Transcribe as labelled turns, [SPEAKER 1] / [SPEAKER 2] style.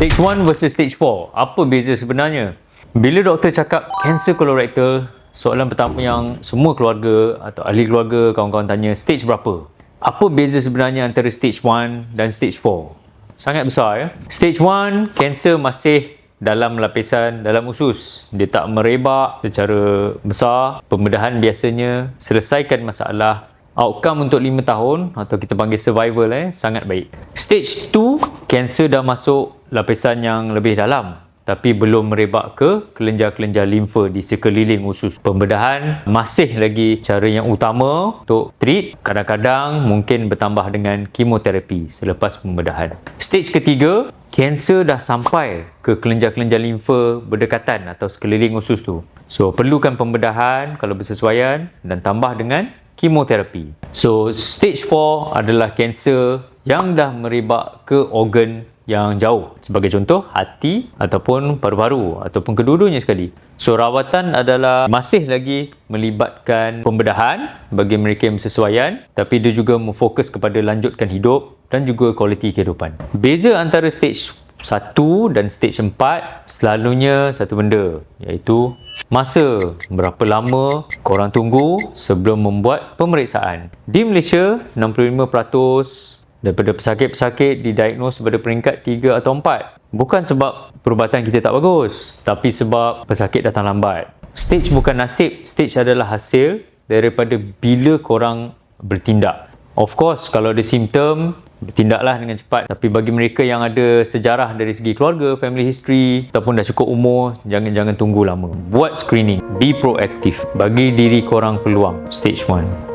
[SPEAKER 1] Stage 1 versus Stage 4. Apa beza sebenarnya? Bila doktor cakap kanser kolorektal, soalan pertama yang semua keluarga atau ahli keluarga, kawan-kawan tanya, stage berapa? Apa beza sebenarnya antara Stage 1 dan Stage 4? Sangat besar ya. Stage 1, kanser masih dalam lapisan dalam usus. Dia tak merebak secara besar. Pembedahan biasanya selesaikan masalah. Outcome untuk 5 tahun atau kita panggil survival sangat baik. Stage 2, kanser dah masuk lapisan yang lebih dalam tapi belum merebak ke kelenjar-kelenjar limfa di sekeliling usus. Pembedahan masih lagi cara yang utama untuk treat. Kadang-kadang mungkin bertambah dengan kemoterapi selepas pembedahan. Stage ketiga, kanser dah sampai ke kelenjar-kelenjar limfa berdekatan atau sekeliling usus tu. So, perlukan pembedahan kalau bersesuaian dan tambah dengan kemoterapi. So, stage 4 adalah kanser yang dah merebak ke organ yang jauh. Sebagai contoh, hati ataupun paru-paru ataupun kedua-duanya sekali. So, rawatan adalah masih lagi melibatkan pembedahan bagi mereka yang bersesuaian, tapi dia juga memfokus kepada lanjutkan hidup dan juga kualiti kehidupan. Beza antara stage 1 dan stage 4 selalunya satu benda, iaitu masa berapa lama korang tunggu sebelum membuat pemeriksaan. Di Malaysia, 65% daripada pesakit-pesakit didiagnos pada peringkat 3 atau 4. Bukan sebab perubatan kita tak bagus, tapi sebab pesakit datang lambat. Stage bukan nasib, stage adalah hasil daripada bila korang bertindak. Of course, kalau ada simptom, bertindaklah dengan cepat. Tapi bagi mereka yang ada sejarah dari segi keluarga, family history ataupun dah cukup umur, jangan tunggu lama. Buat screening, be proaktif. Bagi diri korang peluang. Stage 1.